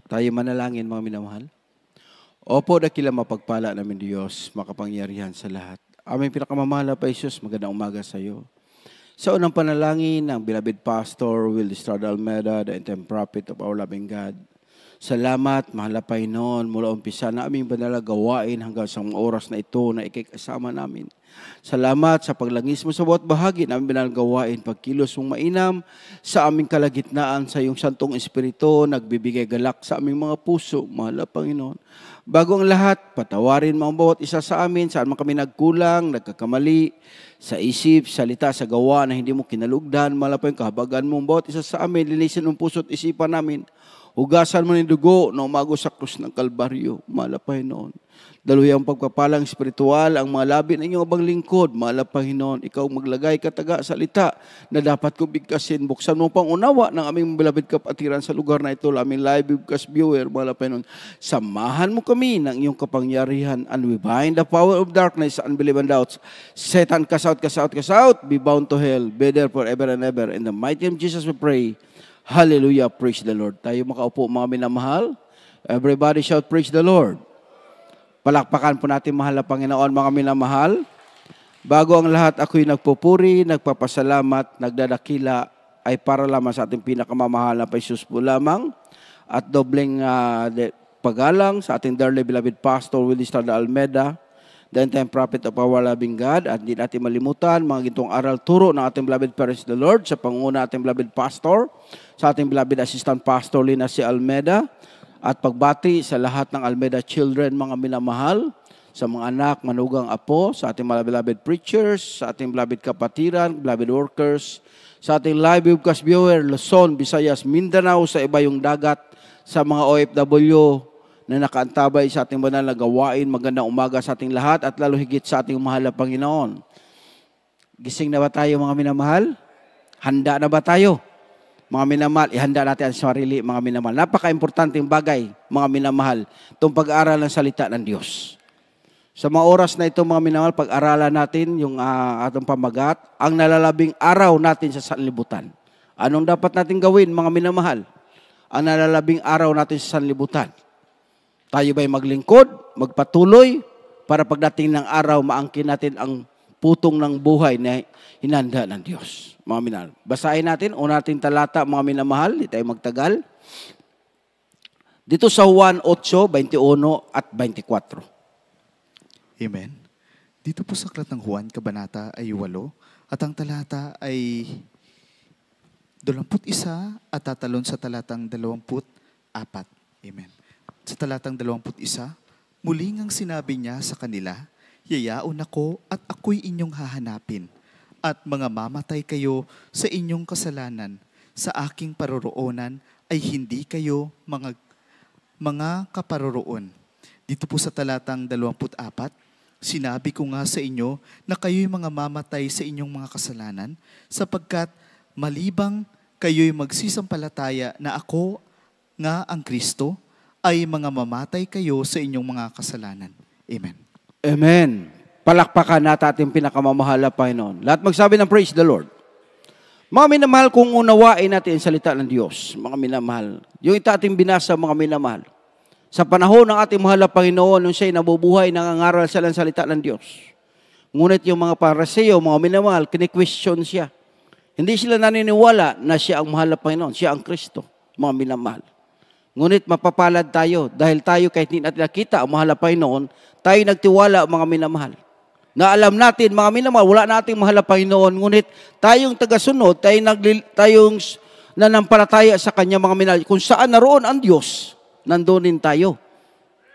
tayo. Tayo manalangin, mga minamahal. Opo, dakila mapagpala namin Diyos, makapangyarihan sa lahat. Aming pinakamamahal na pa Jesus, magandang umaga sa iyo. Sa unang panalangin ng beloved Pastor Will Estrada Almeda, the interim prophet of our loving God. Salamat, mahal na Panginoon, mula umpisa na aming banal gawain hanggang sa mga oras na ito na ikikasama namin. Salamat sa paglangis mo sa bawat bahagi na aming banal gawain, pagkilos mong mainam sa aming kalagitnaan sa iyong Santong Espiritu, nagbibigay galak sa aming mga puso, mahal na Panginoon. Bago ang lahat, patawarin mo ang bawat isa sa amin, saan man kami nagkulang, nagkakamali, sa isip, salita, sa gawa na hindi mo kinalugdan, mahal na Panginoon, kahabagan mo ang bawat isa sa amin, linisin ang puso at isipan namin. Hugasan mo ng dugo na umago sa krus ng Kalbaryo, mahal na Panginoon. Daluyang pagpapalang espiritual ang mga labi ng inyong abang lingkod, mahal na Panginoon. Ikaw maglagay kataga salita na dapat ko bigkasin. Buksan mo pang unawa ng aming beloved kapatiran sa lugar na ito, aming live webcast viewer, mahal na Panginoon. Samahan mo kami ng iyong kapangyarihan, and we bind the power of darkness, unbelief and doubts. Satan, cast out, cast out, cast out. Be bound to hell, be there forever and ever. In the mighty name of Jesus we pray. Hallelujah, praise the Lord. Tayo makaupo, mga minamahal. Everybody shout, praise the Lord. Palakpakan po natin, mahal na Panginoon, mga minamahal. Bago ang lahat, ako'y nagpupuri, nagpapasalamat, nagdadakila, ay para lamang sa ating pinakamamahal na Jesus po lamang. At dobleng pagalang sa ating dearly beloved Pastor Will Estrada Almeda, the interim prophet of our loving God. At hindi natin malimutan, mga gintong aral turo ng ating beloved parents the Lord, sa panguna ating beloved Pastor, sa ating beloved Assistant Pastor Lina C. Almeda, at pagbati sa lahat ng Almeda children, mga minamahal, sa mga anak, manugang apo, sa ating mga beloved preachers, sa ating beloved kapatiran, beloved workers, sa ating live webcast viewer, Luzon, Visayas, Mindanao, sa iba yung dagat, sa mga OFW na nakaantabay sa ating banal na gawain. Magandang umaga sa ating lahat at lalo higit sa ating mahal na Panginoon. Gising na ba tayo, mga minamahal? Handa na ba tayo? Mga minamahal, ihanda natin ang sarili, mga minamahal. Napaka-importanteng bagay, mga minamahal, itong pag-aaral ng salita ng Diyos. Sa mga oras na ito, mga minamahal, pag-aralan natin yung atong pamagat, ang nalalabing araw natin sa sanlibutan. Anong dapat natin gawin, mga minamahal? Ang nalalabing araw natin sa sanlibutan. Tayo ba'y maglingkod, magpatuloy, para pagdating ng araw, maangkin natin ang putong ng buhay na hinanda ng Diyos. Mga minamahal. Basahin natin, una natin talata, mga minamahal, di tayo magtagal. Dito sa Juan 8, 21 at 24. Amen. Dito po sa aklat ng Juan, kabanata ay 8, at ang talata ay 21 at tatalon sa talatang 24. Amen. Sa talatang 21, muling ang sinabi niya sa kanila, yayaon ako at ako'y inyong hahanapin, at mga mamatay kayo sa inyong kasalanan. Sa aking paroroonan ay hindi kayo mga kaparoroon. Dito po sa talatang 24, sinabi ko nga sa inyo na kayo'y mga mamatay sa inyong mga kasalanan, sapagkat malibang kayo'y magsisampalataya na ako nga ang Kristo, ay mga mamatay kayo sa inyong mga kasalanan. Amen. Amen. Palakpakan natin ating pinakamamahal na Panginoon. Lahat magsabi ng praise the Lord. Mga minamahal, kung unawain natin ang salita ng Diyos, mga minamahal, yung ito ating binasa, mga minamahal, sa panahon ng ating mahal na Panginoon, nung siya'y nabubuhay, nangangaral sila ng salita ng Diyos. Ngunit yung mga Pariseo, mga minamahal, kini-question siya. Hindi sila naniniwala na siya ang mahal na Panginoon, siya ang Kristo, mga minamahal. Ngunit mapapalad tayo dahil tayo kahit hindi natin nakita ang mahal na Panginoon, tayo nagtiwala, mga minamahal. Na alam natin, mga minamahal, wala nating mahal na Panginoon, ngunit tayong tagasunod, tayong nanampalataya sa Kanya, mga minamahal. Kung saan naroon ang Diyos, nandoon din tayo.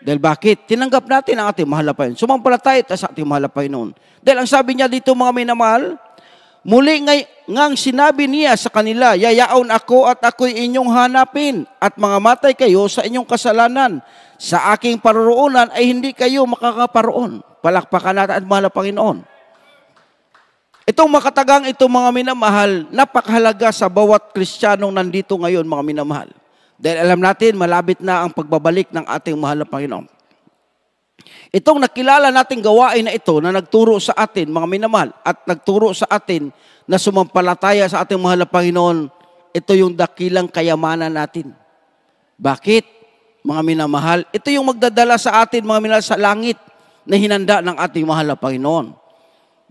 Dahil bakit? Tinanggap natin ang ating mahal na Panginoon. Sumampalataya tayo sa ating mahal na Panginoon. Dahil ang sabi niya dito, mga minamahal, muli ngang sinabi niya sa kanila, yayaon ako at ako'y inyong hanapin, at mga matay kayo sa inyong kasalanan. Sa aking paroroonan ay hindi kayo makakaparoon. Palakpakan natin at mahal na Panginoon. Itong makatagang itong mga minamahal, napakahalaga sa bawat Kristiyanong nandito ngayon, mga minamahal. Dahil alam natin, malapit na ang pagbabalik ng ating mahal na Panginoon. Itong nakilala nating gawain na ito na nagturo sa atin, mga minamahal, at nagturo sa atin na sumampalataya sa ating mahal na Panginoon, ito yung dakilang kayamanan natin. Bakit? mga minamahal, ito yung magdadala sa atin, mga minamahal, sa langit na hinanda ng ating mahal na Panginoon.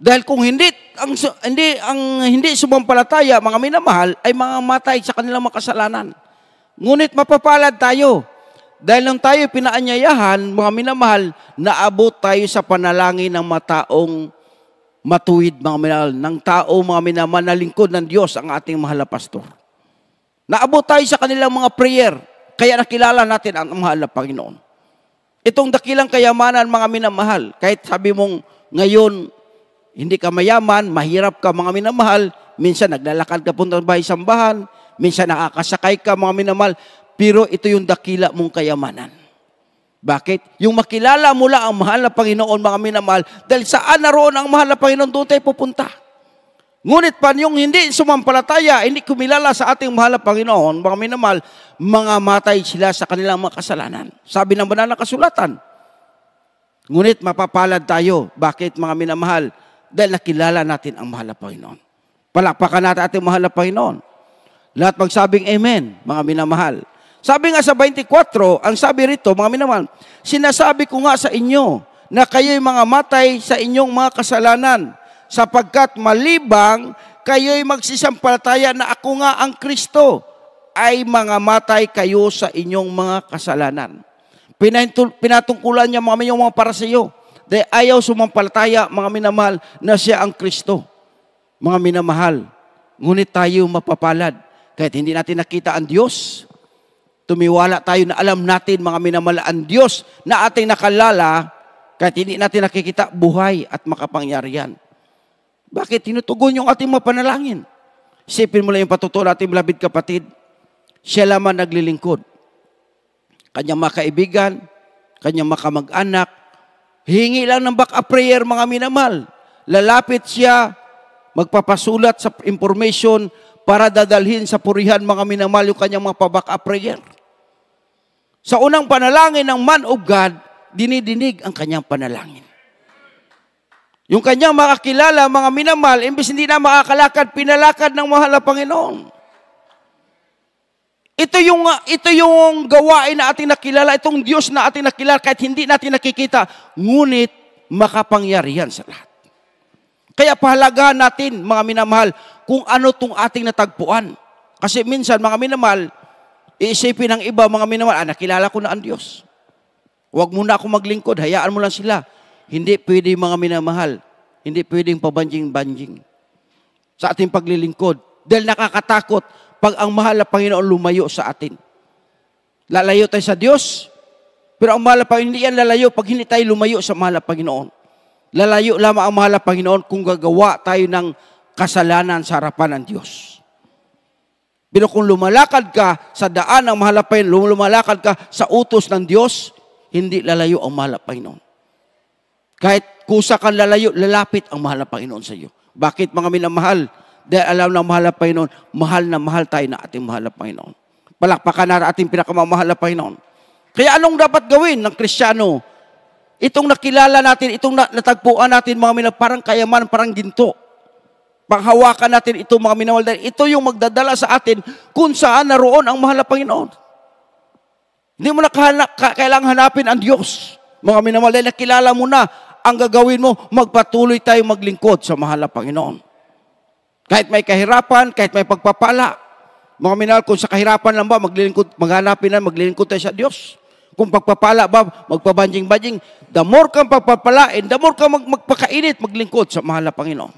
Dahil kung hindi sumampalataya, mga minamahal, ay mga matay sa kanilang mga kasalanan. Ngunit mapapalad tayo. Dahil nung tayo pinaanyayahan, mga minamahal, naabot tayo sa panalangin ng mataong matuwid, mga minamahal, ng tao, mga minamahal, na lingkod ng Diyos, ang ating mahal na pastor. Naabot tayo sa kanilang mga prayer, kaya nakilala natin ang mahal na Panginoon. Itong dakilang kayamanan, mga minamahal, kahit sabi mong ngayon, hindi ka mayaman, mahirap ka, mga minamahal, minsan naglalakad ka punta sa bahay-sambahan, minsan nakakasakay ka, mga minamahal, pero ito yung dakila mong kayamanan. Bakit? Yung makilala mo lang ang mahal na Panginoon, mga minamahal, dahil saan naroon ang mahal na Panginoon, doon tayo pupunta. Ngunit pa yung hindi sumampalataya, hindi kumilala sa ating mahal na Panginoon, mga minamahal, mga matay sila sa kanilang mga kasalanan. Sabi ng banal na kasulatan. Ngunit mapapalad tayo. Bakit, mga minamahal? Dahil nakilala natin ang mahal na Panginoon. Palakpakan natin ating mahal na Panginoon. Lahat magsabing amen, mga minamahal. Sabi nga sa 24, ang sabi rito, mga minamahal, sinasabi ko nga sa inyo na kayo'y mga matay sa inyong mga kasalanan, sapagkat malibang kayo'y magsisampalataya na ako nga ang Kristo, ay mga matay kayo sa inyong mga kasalanan. Pinatungkulan niya mga paraseo, dahil ayaw sumampalataya, mga minamahal, na siya ang Kristo. Mga minamahal, ngunit tayo mapapalad, kahit hindi natin nakita ang Diyos, tumiwala tayo na alam natin, mga minamahal, ang Diyos na ating nakalala, kahit hindi natin nakikita, buhay at makapangyarihan. Bakit? Tinutugon yung ating mga panalangin. Isipin mo lang yung patutuo natin, malapit kapatid. Siya lamang naglilingkod. Kanyang mga kaibigan, kanyang mga kamag-anak, hingi lang ng back-up prayer, mga minamahal. Lalapit siya, magpapasulat sa information para dadalhin sa purihan, mga minamahal, yung kanyang mga pa-back-up prayer. Sa unang panalangin ng man of God, dinidinig ang kanyang panalangin. Yung kanyang makakilala, mga minamahal, imbes hindi na makakalakad, pinalakad ng mahal na Panginoon. Ito yung gawain na ating nakilala, itong Diyos na ating nakilala, kahit hindi natin nakikita, ngunit makapangyarihan sa lahat. Kaya pahalagahan natin, mga minamahal, kung ano itong ating natagpuan. Kasi minsan, mga minamahal, iisipin ng iba, mga minamahal, nakilala ko na ang Diyos. Huwag muna ako maglingkod, hayaan mo lang sila. Hindi pwede, mga minamahal. Hindi pwedeng pabanjing-banjing sa ating paglilingkod. Dahil nakakatakot pag ang mahal na Panginoon lumayo sa atin. Lalayo tayo sa Diyos, pero ang mahal na Panginoon, hindi yan lalayo pag hindi tayo lumayo sa mahal na Panginoon. Lalayo lamang ang mahal na Panginoon kung gagawa tayo ng kasalanan sa harapan ng Diyos. Pero kung lumalakad ka sa daan ng mahal na Panginoon, lumalakad ka sa utos ng Diyos, hindi lalayo ang mahal na Panginoon. Kahit kusa kang lalayo, lalapit ang mahal na Panginoon sa iyo. Bakit, mga minamahal? Dahil alam ng mahal na Panginoon, mahal na mahal tayo na ating mahal na Panginoon. Palakpakan na ating pinakamamahal na Panginoon. Kaya anong dapat gawin ng Kristiyano? Itong nakilala natin, itong natagpuan natin, mga minamahal, parang kayaman, parang ginto. Panghawakan natin itong mga minamahal, dahil ito yung magdadala sa atin kung saan naroon ang mahal na Panginoon. Hindi mo na kailangang hanapin ang Diyos. Mga minamahal, dahil nakilala mo na, ang gagawin mo, magpatuloy tayo maglingkod sa mahal na Panginoon. Kahit may kahirapan, kahit may pagpapala. Mga minamahal, kung sa kahirapan lang ba, maghanapin na, maglilingkod tayo sa Diyos. Kung pagpapala ba, magpabanjing-banjing, the more kang pagpapalain, the more kang magpakainit, maglingkod sa mahal na Panginoon.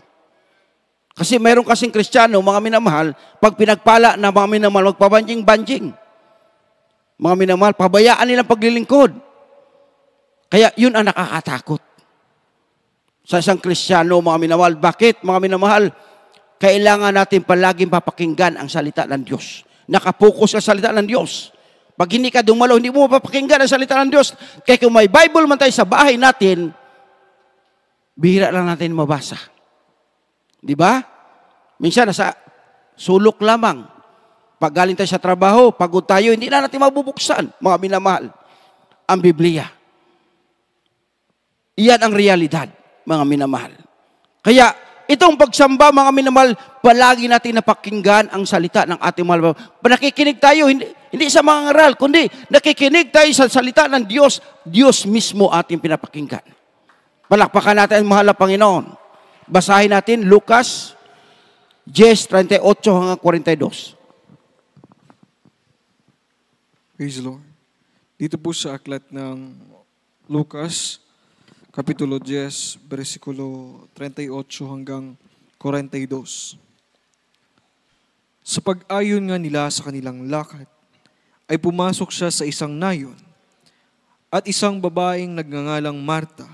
Kasi mayroon kasing Kristiyano, mga minamahal, pag pinagpala na mga minamahal, magpabanjing-banjing. Mga minamahal, pabayaan nilang paglilingkod. Kaya yun ang nakakatakot sa isang Kristiyano, mga minamahal. Bakit, mga minamahal? Kailangan natin palaging papakinggan ang salita ng Diyos. Nakapokus sa salita ng Diyos. Pag hindi ka dumalo, hindi mo mapapakinggan ang salita ng Diyos. Kaya kung may Bible man tayo sa bahay natin, bihira lang natin mabasa. Di ba? Minsan, nasa sulok lamang. Pag galing tayo sa trabaho, pagod tayo, hindi na natin mabubuksan, mga minamahal, ang Biblia. Iyan ang realidad, mga minamahal. Kaya, itong pagsamba, mga minamahal, palagi natin napakinggan ang salita ng ating mahal. Nakikinig tayo, Hindi sa mga ngaral, kundi nakikinig tayo sa salita ng Diyos. Diyos mismo ating pinapakinggan. Palakpakan natin ang mahal na Panginoon. Basahin natin Lucas 10:38 hanggang 42. Praise the Lord. Dito po sa aklat ng Lucas, Kapitulo 10, versikulo 38 hanggang 42. Sa pag-ayon nga nila sa kanilang lakad, ay pumasok siya sa isang nayon, at isang babaeng nagngangalang Marta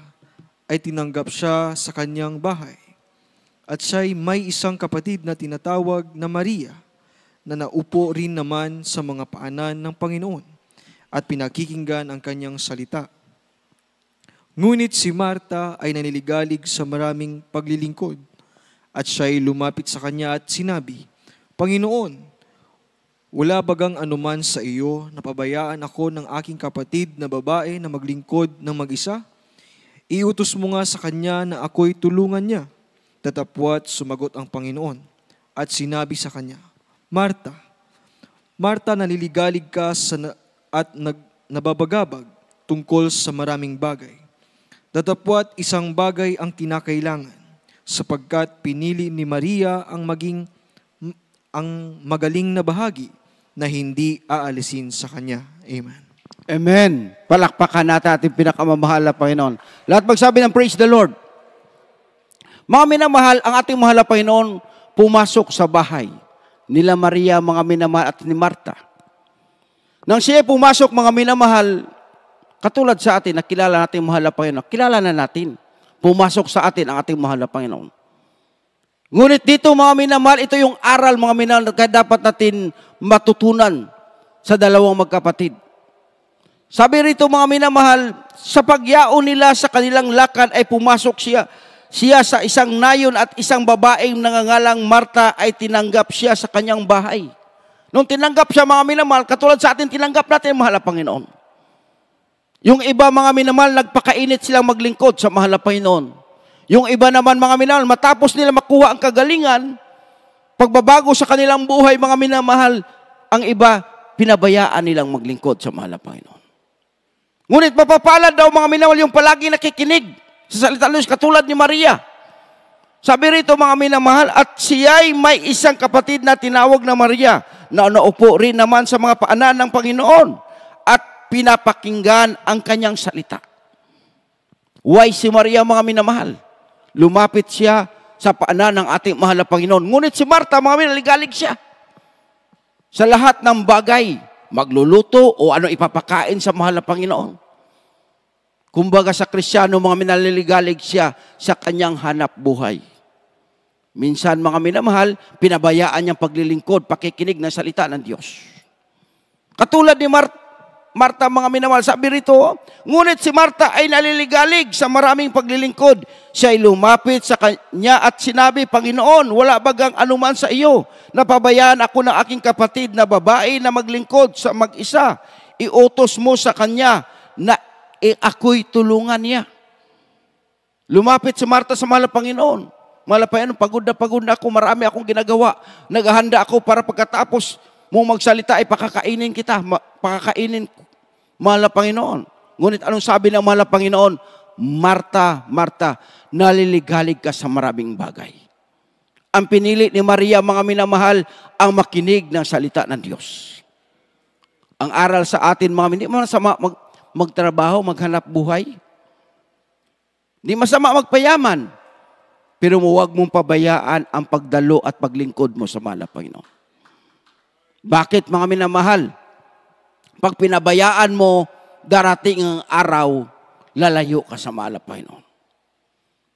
ay tinanggap siya sa kanyang bahay. At siya'y may isang kapatid na tinatawag na Maria, na naupo rin naman sa mga paanan ng Panginoon at pinakikinggan ang kanyang salita. Ngunit si Marta ay naniligalig sa maraming paglilingkod, at siya'y lumapit sa kanya at sinabi, Panginoon, wala bagang anuman sa iyo na pabayaan ako ng aking kapatid na babae na maglingkod ng mag-isa? Iutos mo nga sa kanya na ako'y tulungan niya. Tatapwat sumagot ang Panginoon at sinabi sa kanya, Marta, Marta, naliligalig ka at nababagabag tungkol sa maraming bagay. Datapwat isang bagay ang kinakailangan, sapagkat pinili ni Maria ang magaling na bahagi na hindi aalisin sa kanya. Amen. Amen. Palakpakan natin ating pinakamamahal na Panginoon. Lahat magsabi ng praise the Lord. Mga minamahal, ang ating mahal na Panginoon pumasok sa bahay nila Maria, mga minamahal, at ni Marta. Nang siya pumasok, mga minamahal, katulad sa atin, nakilala natin mahal na Panginoon, kilala na natin, pumasok sa atin ang ating mahal na Panginoon. Ngunit dito, mga minamahal, ito yung aral, mga minamahal, na dapat natin matutunan sa dalawang magkapatid. Sabi rito, mga minamahal, sa pagyaon nila sa kanilang lakad ay pumasok siya sa isang nayon, at isang babaeng nangangalang Marta ay tinanggap siya sa kanyang bahay. Nung tinanggap siya, mga minamahal, katulad sa atin, tinanggap natin mahal na Panginoon. Yung iba, mga minamahal, nagpakainit silang maglingkod sa mahal na Panginoon. Yung iba naman, mga minamahal, matapos nila makuha ang kagalingan, pagbabago sa kanilang buhay, mga minamahal, ang iba, pinabayaan nilang maglingkod sa mahal na Panginoon. Ngunit mapapalad daw, mga minamahal, yung palagi nakikinig sa salita ng Diyos, katulad ni Maria. Sabi rito, mga minamahal, at siya'y may isang kapatid na tinawag na Maria, na naupo rin naman sa mga paanan ng Panginoon at pinapakinggan ang kanyang salita. Why si Maria, mga minamahal? Lumapit siya sa paanan ng ating mahal na Panginoon. Ngunit si Marta, mga minamahal, ligalig siya. Sa lahat ng bagay, magluluto o ano ipapakain sa mahal na Panginoon. Kumbaga sa Kristiyano, mga minaliligalig siya sa kanyang hanap buhay. Minsan, mga minamahal, pinabayaan niyang paglilingkod, pakikinig ng salita ng Diyos. Katulad ni Marta, mga minamahal, sabi rito, ngunit si Marta ay naliligalig sa maraming paglilingkod. Siya ay lumapit sa kanya at sinabi, Panginoon, wala bagang anuman sa iyo, napabayaan ako ng aking kapatid na babae na maglingkod sa mag-isa. Iutos mo sa kanya na ako'y tulungan niya. Lumapit si Marta sa mahal na Panginoon. Mahal na Panginoon, pagod na ako, marami akong ginagawa. Naghahanda ako para pagkatapos mo magsalita ay pakakainin kita. Pakakainin, mahal na Panginoon. Ngunit anong sabi ng mahal na Panginoon? Marta, Marta, naliligalig ka sa maraming bagay. Ang pinili ni Maria, mga minamahal, ang makinig ng salita ng Diyos. Ang aral sa atin, mga hindi masama magtrabaho, maghanap buhay. Hindi masama magpayaman. Pero huwag mong pabayaan ang pagdalo at paglingkod mo sa mahal na Panginoon. Bakit, mga minamahal? Pag pinabayaan mo, darating ang araw, lalayo ka sa mahal na Panginoon.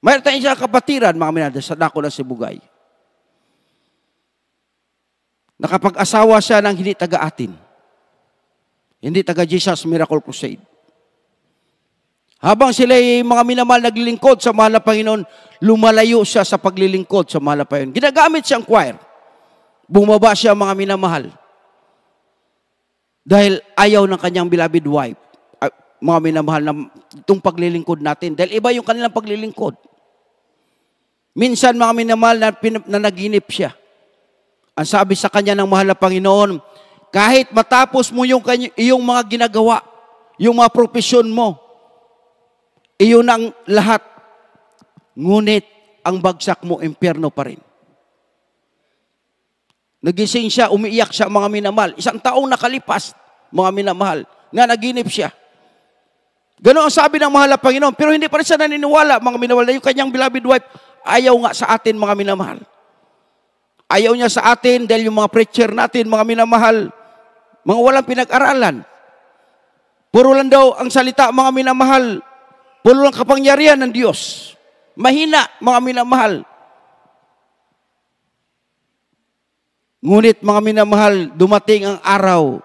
Mayroon tayong isang kapatiran, mga minamahal, sa dako ng Sibugay. Nakapag-asawa siya ng hindi taga-atin. Hindi taga Jesus Miracle Crusade. Habang sila mga minamahal naglilingkod sa mahal na Panginoon, lumalayo siya sa paglilingkod sa mahal na Panginoon. Ginagamit siyang choir. Bumaba siya, mga minamahal. Dahil ayaw ng kanyang beloved wife, mga minamahal, na itong paglilingkod natin. Dahil iba yung kanilang paglilingkod. Minsan, mga minamahal, na naginip siya. Ang sabi sa kanya ng mahal na Panginoon, Kahit matapos mo yung iyong mga ginagawa, yung mga profesyon mo, iyon ang lahat. Ngunit ang bagsak mo, impyerno pa rin. Nagising siya, umiiyak siya, mga minamahal. 1 taong nakalipas, mga minamahal, nga naginip siya. Ganoon ang sabi ng mahal na Panginoon. Pero hindi pa rin siya naniniwala, mga minamahal, na yung kanyang beloved wife, ayaw nga sa atin, mga minamahal. Ayaw niya sa atin dahil yung mga preacher natin, mga minamahal, mga walang pinag-aralan. Puro lang daw ang salita, mga minamahal. Puro lang kapangyarihan ng Diyos. Mahina, mga minamahal. Ngunit, mga minamahal, dumating ang araw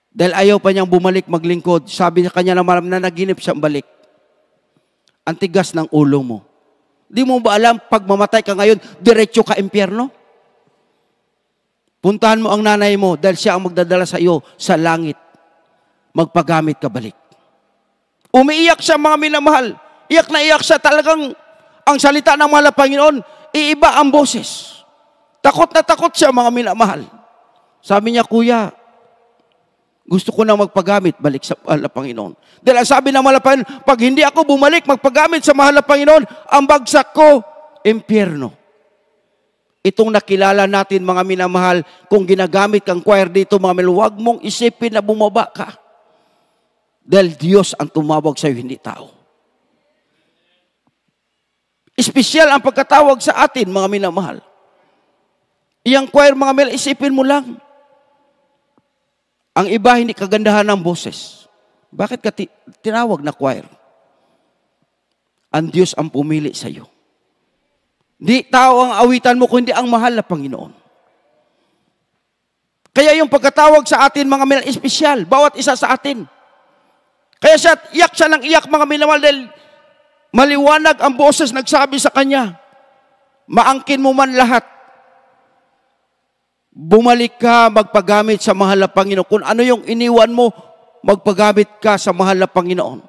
dahil ayaw pa niyang bumalik maglingkod. Sabi niya kanya na naginip siyang balik. Ang tigas ng ulo mo. Di mo ba alam, pag mamatay ka ngayon, diretso ka impyerno? Puntahan mo ang nanay mo dahil siya ang magdadala sa iyo sa langit. Magpagamit ka balik. Umiiyak siya, mga minamahal. Iyak na iyak siya. Talagang ang salita ng mahal na Panginoon, iiba ang boses. Takot na takot siya, mga minamahal. Sabi niya, Kuya, gusto ko na magpagamit, balik sa mahal na Panginoon. Dahil ang sabi ng mahal na Panginoon, pag hindi ako bumalik, magpagamit sa mahal na Panginoon, ang bagsak ko, impyerno. Itong nakilala natin, mga minamahal, kung ginagamit kang choir dito, mga minamahal, huwag mong isipin na bumaba ka. Dahil Diyos ang tumawag sa iyo, hindi tao. Espesyal ang pagkatawag sa atin, mga minamahal. Iyang choir, mga minamahal, isipin mo lang. Ang iba, hindi kagandahan ng boses. Bakit ka tinawag na choir? Ang Diyos ang pumili sa iyo. Di tao ang awitan mo, kundi ang mahal na Panginoon. Kaya yung pagkatawag sa atin, mga minamahal, espesyal. Bawat isa sa atin. Kaya iyak siya ng iyak, mga minamahal, dahil maliwanag ang boses nagsabi sa kanya, maangkin mo man lahat. Bumalik ka, magpagamit sa mahal na Panginoon. Kung ano yung iniwan mo, magpagamit ka sa mahal na Panginoon.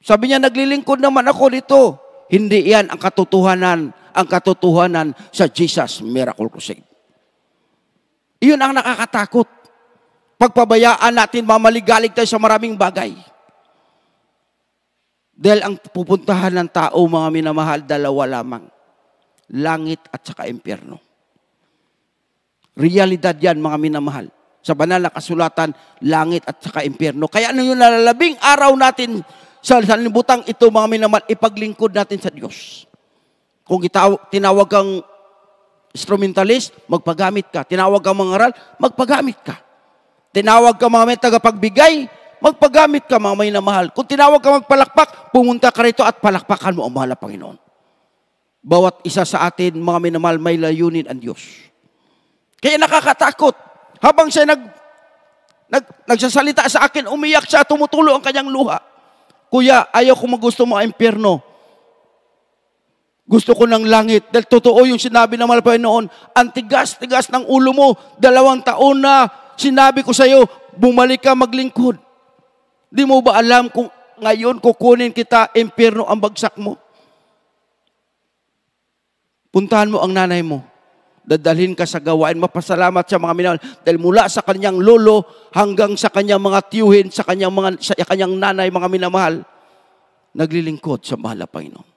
Sabi niya, naglilingkod naman ako dito. Hindi yan ang katotohanan sa Jesus Miracle Crusade. Iyon ang nakakatakot. Pagpabayaan natin, mamaligalig tayo sa maraming bagay. Dahil ang pupuntahan ng tao, mga minamahal, dalawa lamang. Langit at saka impyerno. Realidad yan, mga minamahal. Sa banal na kasulatan, langit at saka impyerno. Kaya ano yung nalalabing araw natin sa sanlibutan ito, mga minamahal, ipaglingkod natin sa Diyos. Kung tinawag kang instrumentalist, magpagamit ka. Tinawag kang mangaral, magpagamit ka. Tinawag kang mga may tagapagbigay, magpagamit ka, mga minamahal. Kung tinawag ka magpalakpak, pumunta ka rito at palakpakan mo ang mahal na Panginoon. Bawat isa sa atin, mga minamahal, may layunin ang Diyos. Kaya nakakatakot. Habang siya nagsasalita sa akin, umiyak siya, tumutulo ang kanyang luha. Kuya, ayaw ko magusto mo ang impyerno. Gusto ko ng langit. Dahil totoo yung sinabi ng mahal na Panginoon, ang tigas-tigas ng ulo mo, 2 taon na sinabi ko sa iyo, bumalik ka maglingkod. Di mo ba alam kung ngayon kukunin kita, impyerno ang bagsak mo? Puntahan mo ang nanay mo. Dadalhin ka sa gawain. Mapasalamat sa mga minamahal. Dahil mula sa kanyang lolo hanggang sa kanyang mga tiyuhin, sa kanyang nanay, mga minamahal, naglilingkod sa mahal na Panginoon.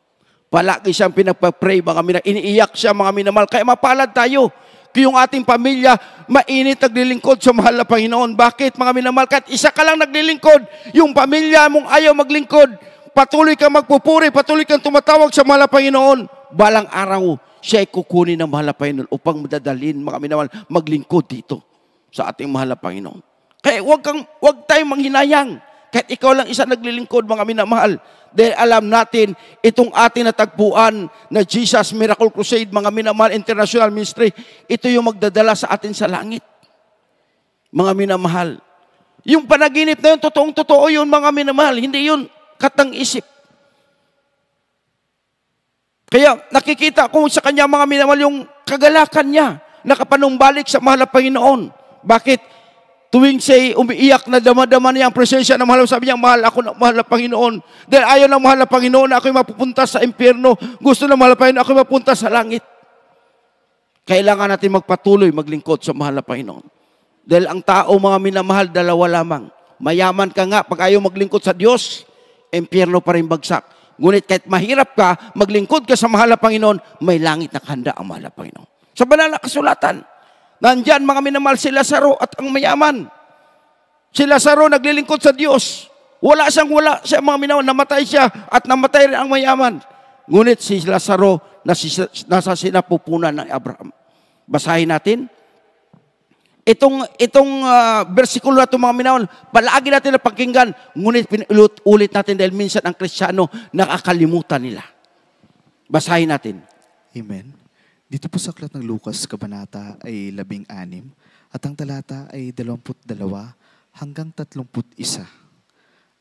Palagi siyang pinagpa-pray, mga minamahal. Iniiyak siya, mga minamahal. Kaya mapalad tayo. Kung yung ating pamilya, mainit naglilingkod sa mahal na Panginoon. Bakit, mga minamahal? Kahit isa ka lang naglilingkod, yung pamilya mong ayaw maglingkod, patuloy kang magpupuri, patuloy kang tumatawag sa mahal na Panginoon. Balang araw, siya ay kukunin ng mahal na Panginoon upang madadalhin, mga minamahal, maglingkod dito sa ating mahal na Panginoon. Kaya huwag tayong manghinayang. Kahit ikaw lang isa naglilingkod, mga minamahal. Dahil alam natin, itong ating natagpuan na Jesus Miracle Crusade, mga minamahal, International Ministry, ito yung magdadala sa atin sa langit. Mga minamahal. Yung panaginip na yun, totoong-totoo yun, mga minamahal. Hindi yun katang-isip. Kaya nakikita ko sa kanya, mga minamahal, yung kagalakan niya, nakapanumbalik sa mahal na Panginoon. Bakit? Tuwing siya umiiyak na damadama niya ang presensya ng mahal, sabi niya, mahal ako ng mahal na Panginoon. Dahil ayaw ng mahal na Panginoon na ako'y mapupunta sa impyerno. Gusto ng mahal na Panginoon ako'y mapunta sa langit. Kailangan natin magpatuloy maglingkod sa mahal na Panginoon. Dahil ang tao, mga minamahal, dalawa lamang. Mayaman ka nga, pag ayaw maglingkod sa Diyos, impyerno pa rin bagsak. Ngunit kahit mahirap ka, maglingkod ka sa mahal na Panginoon, may langit na handa ang mahal na Panginoon. Sa banal na kasulatan, nandyan mga minamahal, si Lazaro at ang mayaman. Si Lazaro naglilingkod sa Diyos. Wala siya mga minamahal, namatay siya at namatay rin ang mayaman. Ngunit si Lazaro nasa sinapupunan ng Abraham. Basahin natin. Itong versikulo na itong mga minamahal, palagi natin na pakinggan, ngunit pinulit natin dahil minsan ang Kristiyano nakakalimutan nila. Basahin natin. Amen. Dito po sa aklat ng Lucas, kabanata ay 16, at ang talata ay 22 hanggang 31.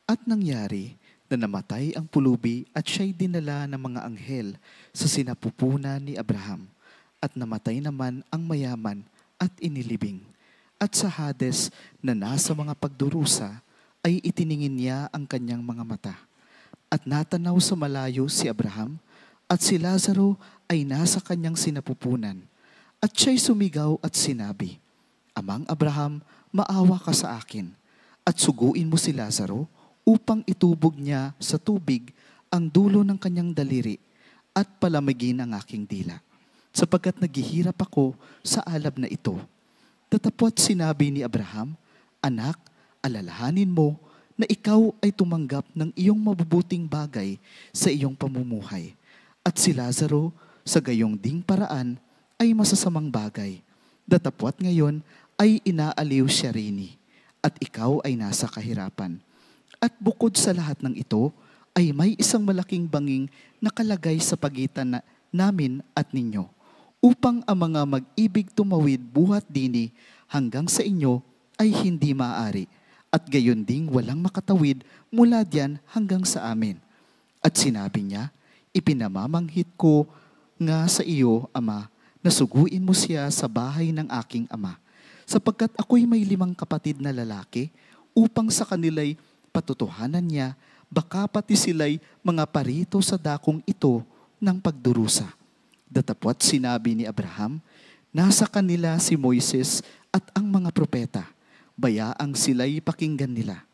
At nangyari na namatay ang pulubi at siya'y dinala ng mga anghel sa sinapupunan ni Abraham. At namatay naman ang mayaman at inilibing. At sa Hades na nasa mga pagdurusa ay itiningin niya ang kanyang mga mata. At natanaw sa malayo si Abraham at si Lazaro ay nasa kanyang sinapupunan. At siya'y sumigaw at sinabi, Amang Abraham, maawa ka sa akin at suguin mo si Lazaro upang itubog niya sa tubig ang dulo ng kanyang daliri at palamigin ang aking dila. Sapagkat naghihirap ako sa alab na ito. Tatapot sinabi ni Abraham, Anak, alalahanin mo na ikaw ay tumanggap ng iyong mabubuting bagay sa iyong pamumuhay. At si Lazaro, sa gayong ding paraan, ay masasamang bagay. Datapwat ngayon ay inaaliw siya rini, at ikaw ay nasa kahirapan. At bukod sa lahat ng ito, ay may isang malaking banging nakalagay sa pagitan namin at ninyo, upang ang mga mag-ibig tumawid buhat dini hanggang sa inyo ay hindi maaari, at gayon ding walang makatawid mula diyan hanggang sa amin. At sinabi niya, Ipinamamanghit ko nga sa iyo, Ama, na suguin mo siya sa bahay ng aking ama, sapagkat ako'y may 5 kapatid na lalaki, upang sa kanila'y patutuhanan niya, baka pati sila'y mga parito sa dakong ito ng pagdurusa. Datapwat sinabi ni Abraham, nasa kanila si Moises at ang mga propeta, bayaang sila'y pakinggan nila.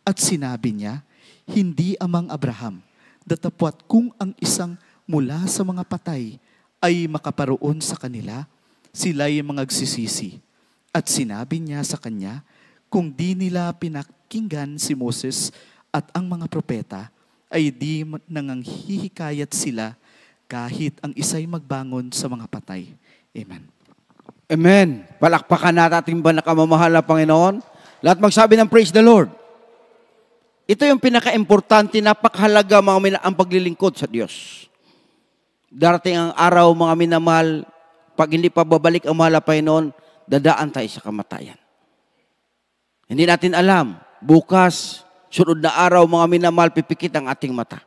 At sinabi niya, hindi amang Abraham, datapwat kung ang isang mula sa mga patay ay makaparoon sa kanila, sila'y magsisisi. At sinabi niya sa kanya, kung di nila pinakinggan si Moses at ang mga propeta, ay di nanganghihikayat sila kahit ang isa'y magbangon sa mga patay. Amen. Amen. Palakpakan natin ba na kamamahal na Panginoon? Lahat magsabi ng praise the Lord. Ito yung pinaka-importante, napakahalaga ang paglilingkod sa Diyos. Darating ang araw, mga minamahal, pag hindi pa babalik ang mahal na Panginoon, dadaan tayo sa kamatayan. Hindi natin alam, bukas, sunod na araw, mga minamahal, pipikit ang ating mata.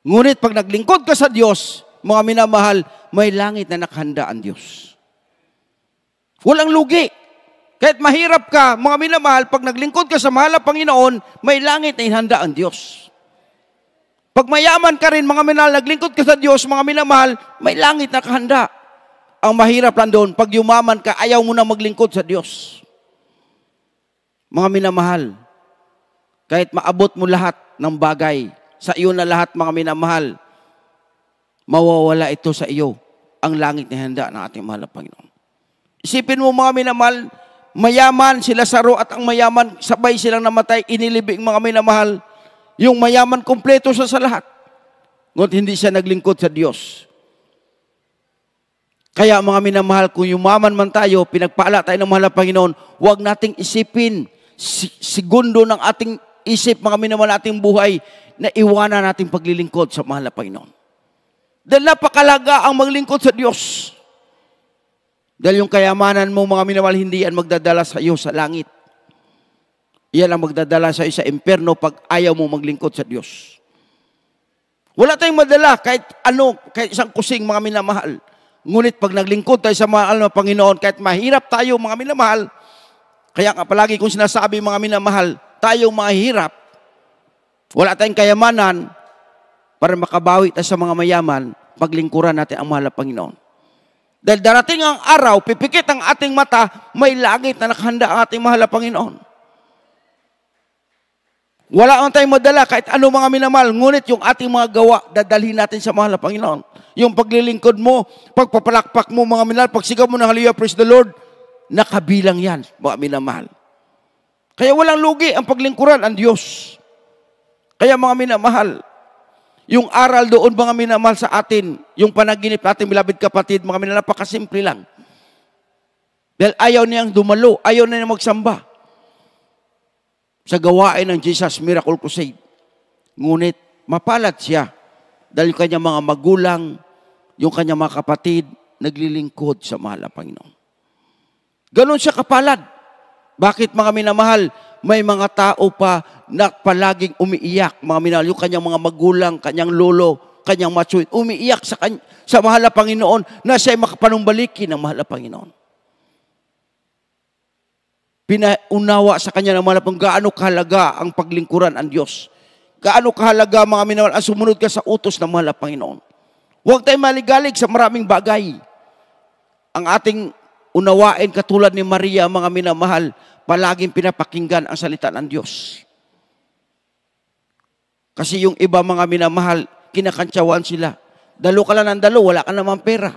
Ngunit pag naglingkod ka sa Diyos, mga minamahal, may langit na nakahanda ang Diyos. Walang lugi. Kahit mahirap ka, mga minamahal, pag naglingkod ka sa mahal na Panginoon, may langit na inhanda ang Diyos. Pag mayaman ka rin, mga minamahal, naglingkod ka sa Diyos, mga minamahal, may langit na kahanda. Ang mahirap lang doon, pag yumaman ka, ayaw mo na maglingkod sa Diyos. Mga minamahal, kahit maabot mo lahat ng bagay, sa iyo na lahat, mga minamahal, mawawala ito sa iyo, ang langit na handa ng ating mahal na Panginoon. Isipin mo, mga minamahal, mayaman si Lazaro at ang mayaman, sabay silang namatay, inilibing, mga minamahal, yung mayaman kompleto sa lahat. Ngunit hindi siya naglingkod sa Diyos. Kaya mga minamahal, kung yumaman man tayo, pinagpala tayo ng mahal na Panginoon, huwag nating isipin, segundo ng ating isip, mga minamahal, ating buhay, na iwanan nating paglilingkod sa mahal na Panginoon. Dahil napakalaga ang maglingkod sa Diyos. Dahil yung kayamanan mo, mga minamahal, hindi yan magdadala sa iyo sa langit. Yan ang magdadala sa iyo sa impyerno pag ayaw mo maglingkod sa Diyos. Wala tayong madala kahit ano, kahit isang kusing, mga minamahal. Ngunit pag naglingkod tayo sa mahal na Panginoon, kahit mahirap tayo, mga minamahal, kaya nga palagi kong sinasabi, mga minamahal, tayong mahirap, wala tayong kayamanan para makabawi tayo sa mga mayaman, paglingkuran natin ang mahal na Panginoon. Dahil darating ang araw, pipikit ang ating mata, may langit na nakahanda ang ating mahal na Panginoon. Wala man tayong madala kahit ano mga minamahal, ngunit yung ating mga gawa, dadalhin natin sa mahal na Panginoon. Yung paglilingkod mo, pagpapalakpak mo mga minamahal, pagsigaw mo ng hallelujah, praise the Lord, nakabilang yan, mga minamahal. Kaya walang lugi ang paglingkuran ang Diyos. Kaya mga minamahal, yung aral doon mga minamahal sa atin, yung panaginip natin, beloved kapatid, mga minamahal, napakasimple lang. Dahil ayaw niyang dumalo, ayaw na niyang magsamba sa gawain ng Jesus Miracle Crusade. Ngunit mapalad siya dahil yung kanyang mga magulang, yung kanyang mga kapatid, naglilingkod sa mahal na Panginoon. Ganon siya kapalad. Bakit mga minamahal? May mga tao pa na palaging umiiyak, mga minamahal, yung kanyang mga magulang, kanyang lolo, kanyang matsuit, umiiyak sa mahal na Panginoon na siya'y makapanumbalikin ng mahal na Panginoon. Pinaunawa sa kanya ng mahal na Panginoon, gaano kahalaga ang paglingkuran ang Diyos. Gaano kahalaga mga minamahal ang sumunod ka sa utos ng mahal na Panginoon. Huwag tayong maligalig sa maraming bagay. Ang ating unawain katulad ni Maria, mga minamahal, palaging pinapakinggan ang salita ng Diyos. Kasi yung iba mga minamahal, kinakantsawan sila. Dalo ka lang ng dalo, wala ka naman pera.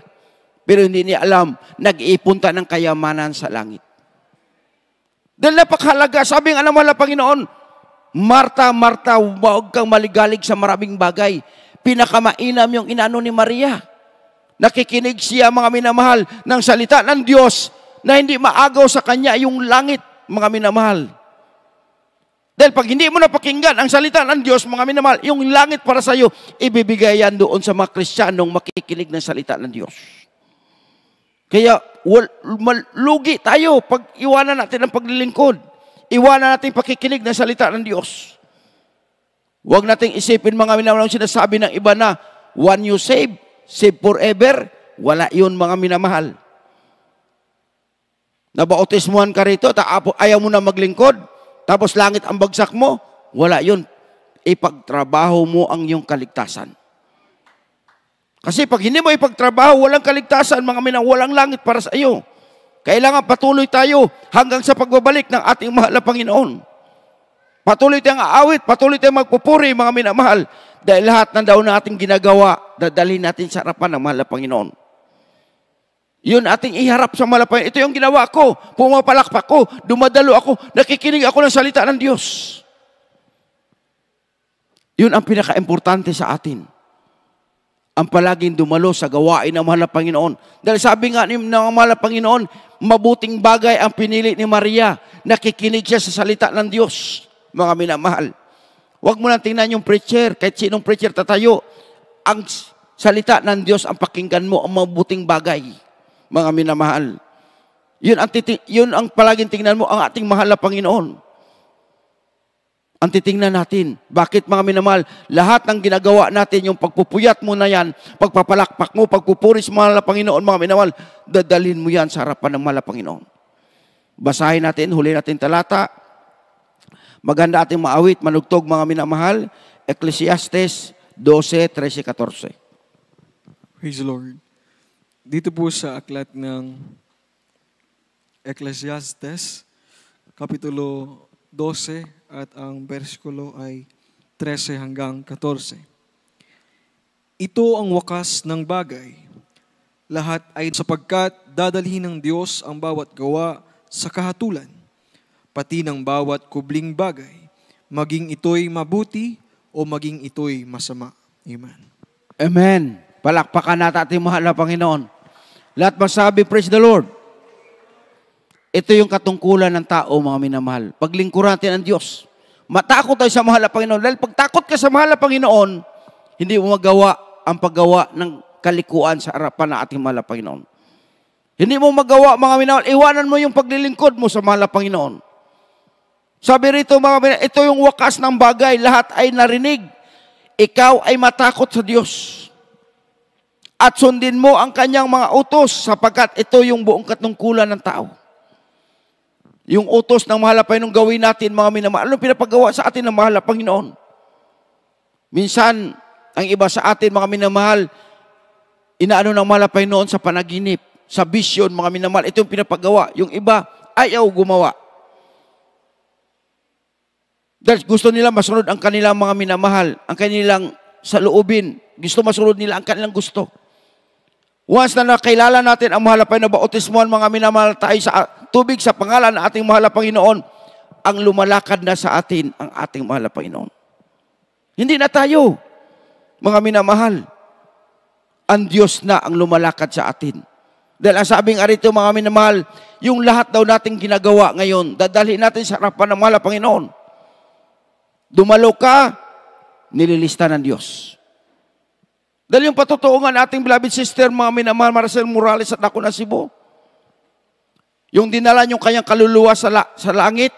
Pero hindi niya alam, nag-iipunta ng kayamanan sa langit. Dahil napakahalaga, sabi nga ng mahal na Panginoon, Marta, Marta, huwag kang maligalig sa maraming bagay. Pinakamainam yung inano ni Maria. Nakikinig siya, mga minamahal, ng salita ng Diyos na hindi maagaw sa kanya yung langit, mga minamahal. Dahil pag hindi mo napakinggan ang salita ng Diyos, mga minamahal, yung langit para sa iyo, ibibigay yan doon sa mga Kristiyanong makikinig ng salita ng Diyos. Kaya, lugi tayo pag iwanan natin ang paglilingkod. Iwanan natin pakikinig ng salita ng Diyos. Huwag nating isipin mga minamahal, sinasabi ng iba na, one you save, save forever. Wala yun mga minamahal. Nabautismuhan ka rito, ayaw mo na maglingkod, tapos langit ang bagsak mo, wala yun. Ipagtrabaho mo ang iyong kaligtasan. Kasi pag hindi mo ipagtrabaho, walang kaligtasan, mga minamahal, walang langit para sa iyo. Kailangan patuloy tayo hanggang sa pagbabalik ng ating mahal na Panginoon. Patuloy tayong aawit, patuloy tayong magpupuri, mga minamahal. Dahil lahat ng daw na ating ginagawa, dadalhin natin sa harapan ng mahal na Panginoon. Yun ating iharap sa mahal na Panginoon. Ito yung ginawa ko, pumapalakpak ko, dumadalo ako, nakikinig ako ng salita ng Diyos. Yun ang pinaka-importante sa atin. Ang palaging dumalo sa gawain ng mahal na Panginoon. Dahil sabi nga ng mahal na Panginoon, mabuting bagay ang pinili ni Maria. Nakikinig siya sa salita ng Diyos, mga minamahal. Huwag mo lang tingnan yung preacher, kahit sinong preacher tatayo. Ang salita ng Diyos ang pakinggan mo, ang mabuting bagay, mga minamahal. Yun ang palaging tingnan mo, ang ating mahal na Panginoon. Ang titingnan natin. Bakit mga minamahal? Lahat ng ginagawa natin, yung pagpupuyat mo na yan, pagpapalakpak mo, pagpupuri sa mahal na Panginoon, mga minamahal, dadalhin mo yan sa harapan ng mahal na Panginoon. Basahin natin, huli natin talata. Maganda ating maawit, manugtog mga minamahal. Ecclesiastes 12:13-14. Praise the Lord. Dito po sa aklat ng Ecclesiastes, Kapitulo 12, at ang bersikulo ay 13 hanggang 14. Ito ang wakas ng bagay. Lahat ay sapagkat dadalhin ng Diyos ang bawat gawa sa kahatulan, pati ng bawat kubling bagay, maging ito'y mabuti o maging ito'y masama. Amen. Amen. Palakpakan natin ating mahal na Panginoon. Lahat masabi, praise the Lord. Ito yung katungkulan ng tao, mga minamahal. Paglingkuran natin ang Diyos. Matakot tayo sa mahal na Panginoon. Dahil pag takot ka sa mahal na Panginoon, hindi mo magawa ang paggawa ng kalikuan sa harapan ng ating mahal na Panginoon. Hindi mo magawa, mga minamahal. Iwanan mo yung paglilingkod mo sa mahal na Panginoon. Sabi rito, mga minamahal, ito yung wakas ng bagay. Lahat ay narinig. Ikaw ay matakot sa Diyos. At sundin mo ang kanyang mga utos sapagkat ito yung buong katungkulan ng tao. Yung utos ng mahal na Panginoon gawin natin, mga minamahal. Anong pinapagawa sa atin ng mahal na Panginoon? Minsan, ang iba sa atin, mga minamahal, inaano ng mahal na Panginoon sa panaginip. sa vision, mga minamahal. Ito yung pinapagawa. Yung iba, ayaw gumawa. Dahil gusto nila masunod ang kanilang mga minamahal, ang kanilang saloobin. Gusto masunod nila ang kanilang gusto. Once na nakilala natin ang mahal na Panginoon, bautismuhan mga minamahal tayo sa tubig sa pangalan ng ating mahal na Panginoon, ang lumalakad na sa atin ang ating mahal na Panginoon. Hindi na tayo, mga minamahal. Ang Diyos na ang lumalakad sa atin. Dahil ang sabing arito, mga minamahal, yung lahat daw nating ginagawa ngayon, dadalhin natin sa harapan ng mahal na Panginoon. Dumalo ka, nililista ng Diyos. Dahil yung patutuungan ating beloved sister, mga minamahal, Maricel Morales at ako na Cebu, yung dinala yung kanyang kaluluwa sa langit,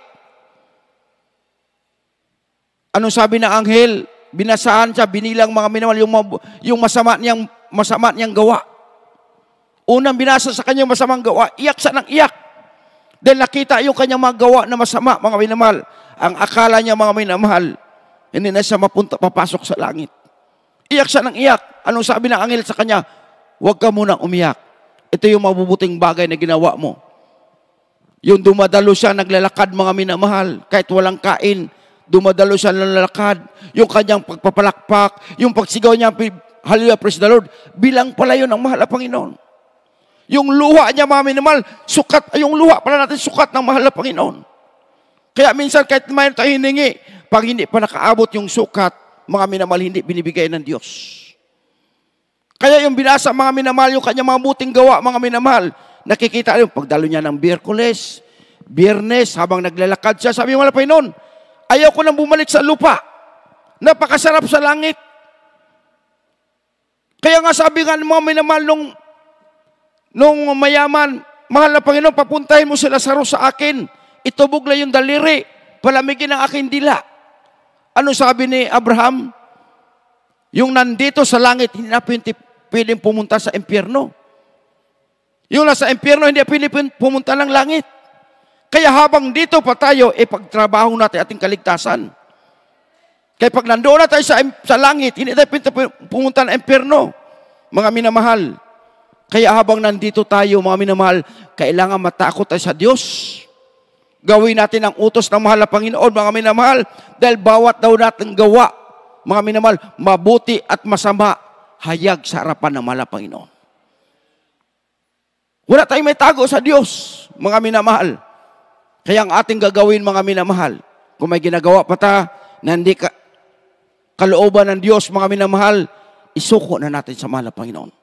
anong sabi ng anghel? Binasahan siya, binilang mga minamahal, yung masama niyang gawa. Unang binasa sa kanyang masamang gawa, iyak siya ng iyak. Dahil nakita yung kanyang mga gawa na masama, mga minamahal. Ang akala niya, mga minamahal, hindi na siya papasok sa langit. Iyak siya ng iyak. Anong sabi ng anghel sa kanya? Huwag ka munang umiyak. Ito yung mabubuting bagay na ginawa mo. Yung dumadalo siya, naglalakad, mga minamahal, kahit walang kain, dumadalo siya, naglalakad. Yung kanyang pagpapalakpak, yung pagsigaw niya, hallelujah, praise the Lord, bilang pala yun ang mahal na Panginoon. Yung luha niya, mga minamahal, sukat, yung luha pala natin, sukat ng mahal na Panginoon. Kaya minsan, kahit mayroon tayo hiningi, pag hindi pa nakaabot yung sukat, mga minamahal, hindi binibigay ng Diyos. Kaya yung binasa, mga minamahal, yung kanyang mga buting gawa, mga minamahal, nakikita yung pagdalo niya ng Biyernes, habang naglalakad siya, sabi ng mahal na Panginoon, ayaw ko nang bumalik sa lupa. Napakasarap sa langit. Kaya nga sabi nga ng mga minamahal nung mayaman, mahal na Panginoon, papuntahin mo si Lazaro sa akin. Itubog lang yung daliri, palamigin ang aking dila. Ano sabi ni Abraham? Yung nandito sa langit, hindi na pwedeng pumunta sa impyerno. Yung nasa impyerno, hindi pwedeng pumunta ng langit. Kaya habang dito pa tayo, pagtrabaho natin ating kaligtasan. Kaya pag nandoon na tayo sa langit, hindi tayo pumunta ng impyerno, mga minamahal. Kaya habang nandito tayo, mga minamahal, kailangan matakot tayo sa Diyos. Gawin natin ang utos ng mahal na Panginoon, mga minamahal, dahil bawat daw natin gawa, mga minamahal, mabuti at masama, hayag sa harapan ng mahal na Panginoon. Wala tayong may tago sa Diyos, mga minamahal. Kaya ang ating gagawin, mga minamahal, kung may ginagawa pa ta, na hindi kalooban ng Diyos, mga minamahal, isuko na natin sa mahal na Panginoon.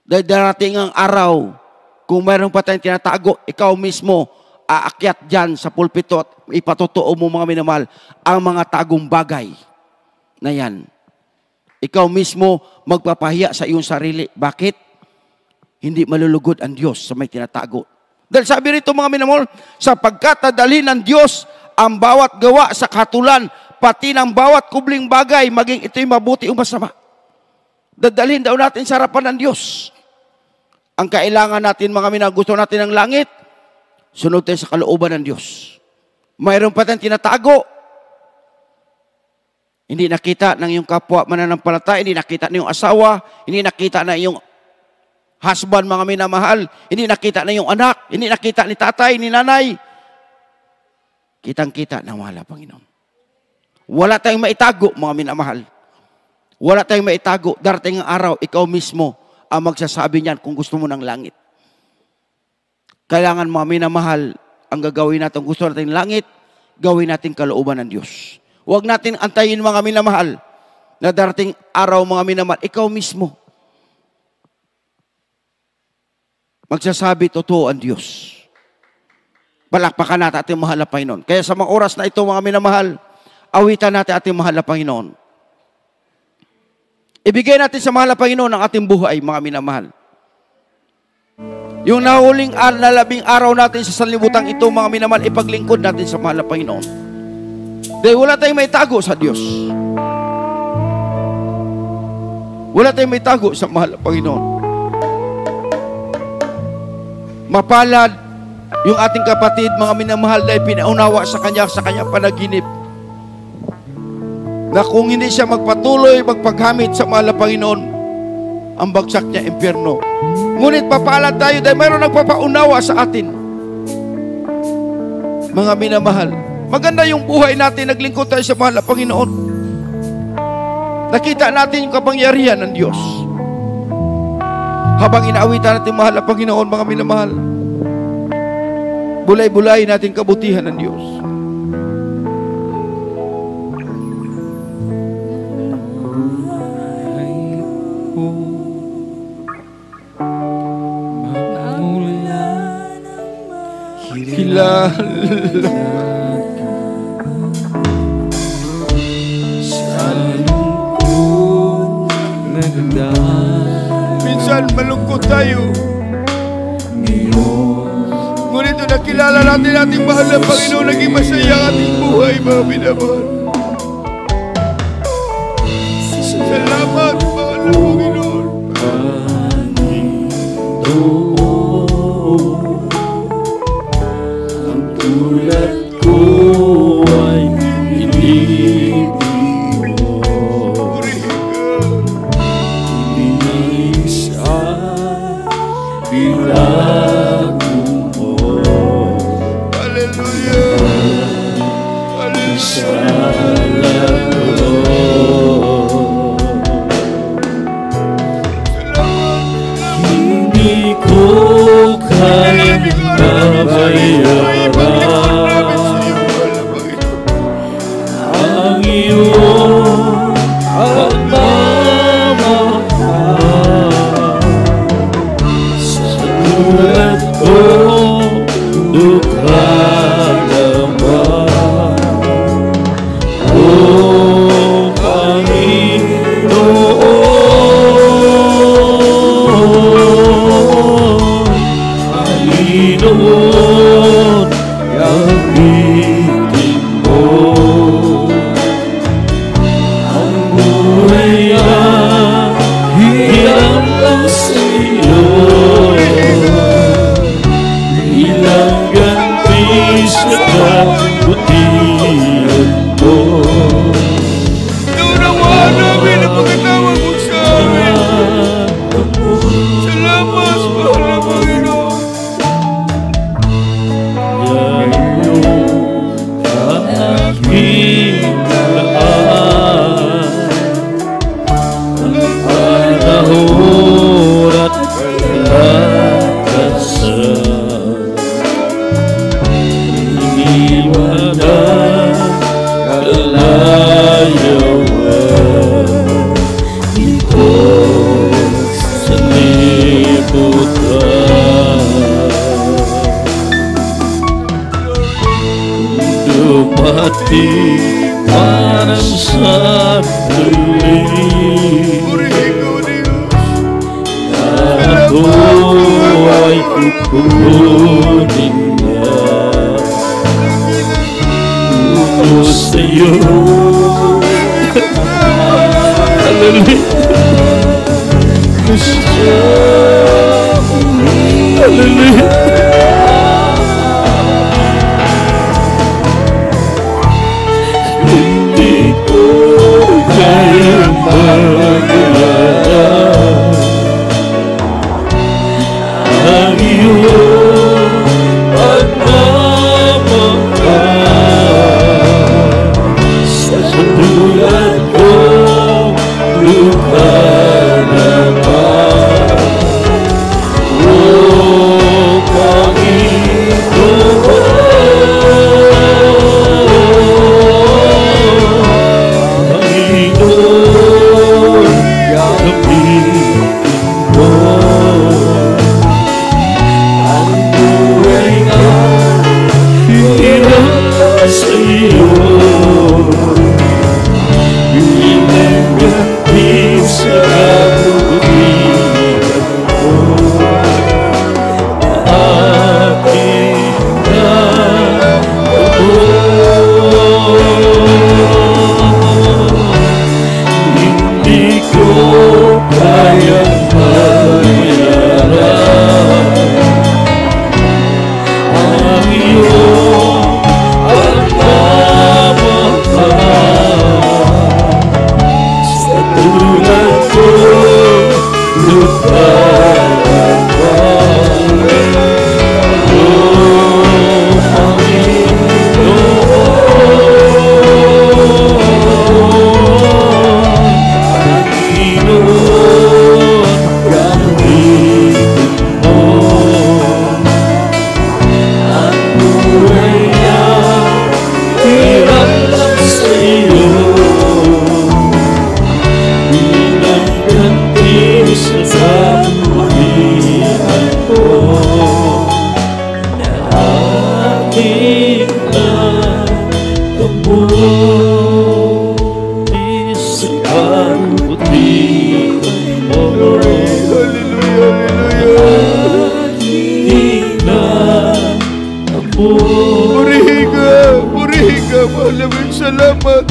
Dahil darating ang araw, kung mayroon pa tayong tinatago, ikaw mismo, aakyat dyan sa pulpito at ipatotoo mo, mga minamahal, ang mga tagong bagay na yan. Ikaw mismo magpapahiya sa iyong sarili. Bakit? Hindi malulugod ang Diyos sa may tinatago. Dahil sabi rito, mga minamahal, sapagkat dadalhin ng Diyos ang bawat gawa sa katulan, pati ng bawat kubling bagay, maging ito'y mabuti o masama. Dadalhin daw natin sa harapan ng Diyos. Ang kailangan natin, mga minamahal, gusto natin ng langit, sunod tayo sa kalooban ng Diyos. Mayroon pa tayong tinatago. Hindi nakita ng iyong kapwa mananampalataya, hindi nakita ng iyong asawa, hindi nakita na iyong husband, mga minamahal, hindi nakita na iyong anak, hindi nakita ni tatay, ni nanay. Kitang-kita ng mahal na Panginoon. Wala tayong maitago, mga minamahal. Wala tayong maitago. Darating ang araw, ikaw mismo ang magsasabi niyan kung gusto mo ng langit. Kailangan, mga minamahal, ang gagawin natin, gusto natin langit, gawin natin kalooban ng Diyos. Huwag natin antayin, mga minamahal, na darating araw, mga minamahal, ikaw mismo magsasabi, totoo ang Diyos. Palakpakan natin ating mahal na Panginoon. Kaya sa mga oras na ito, mga minamahal, awitan natin ating mahal na Panginoon. Ibigay natin sa mahal na Panginoon ang ating buhay, mga minamahal. Yung nahuling nalabing araw natin sa sanlibutan ito, mga minamahal, ipaglingkod natin sa mahal na Panginoon. Dahil wala tayong may tago sa Diyos. Wala tayong may tago sa mahal na Panginoon. Mapalad yung ating kapatid, mga minamahal, dahil pinaunawa sa kanyang panaginip. Na kung hindi siya magpatuloy, magpaghamit sa mahal na Panginoon, ang bagsak niya impyerno. Ngunit papalad tayo dahil mayroon nagpapaunawa sa atin. Mga minamahal, maganda yung buhay natin, naglingkod tayo sa mahal na Panginoon. Nakita natin yung kapangyarihan ng Diyos. Habang inaawitan natin mahal na Panginoon, mga minamahal, bulay-bulay natin kabutihan ng Diyos. Kilala minsan malungkot tayo. Ngunit ito nakilala natin ating mahal na Panginoon, naging masaya ang ating buhay, mga minamahal. Salamat, mahal na Panginoon. Ang tulad ko ay pinili mo. Ibinis ay binago mo. Hallelujah. Salamat hindi ko kayang mabayaran ang iyong pagmamahal. Sa tulad ko, dukha naman. O Panginoon, gamitin mo ang buhay na hirap lang sa iyo bilang ganti sa kabutihan mo. Naunawa namin ang pagkatawag mo sa amin. Salamat, mahal na Panginoon. Dumati para sa tuloy ako ay kukunin na utos sa'yo. Hindi ko kaya maglalaan ang iyong pagmamahal. Sa tulad ko, lupa naman. O mo, isipan putihay mo. Purihin ka, mahal namin. Salamat.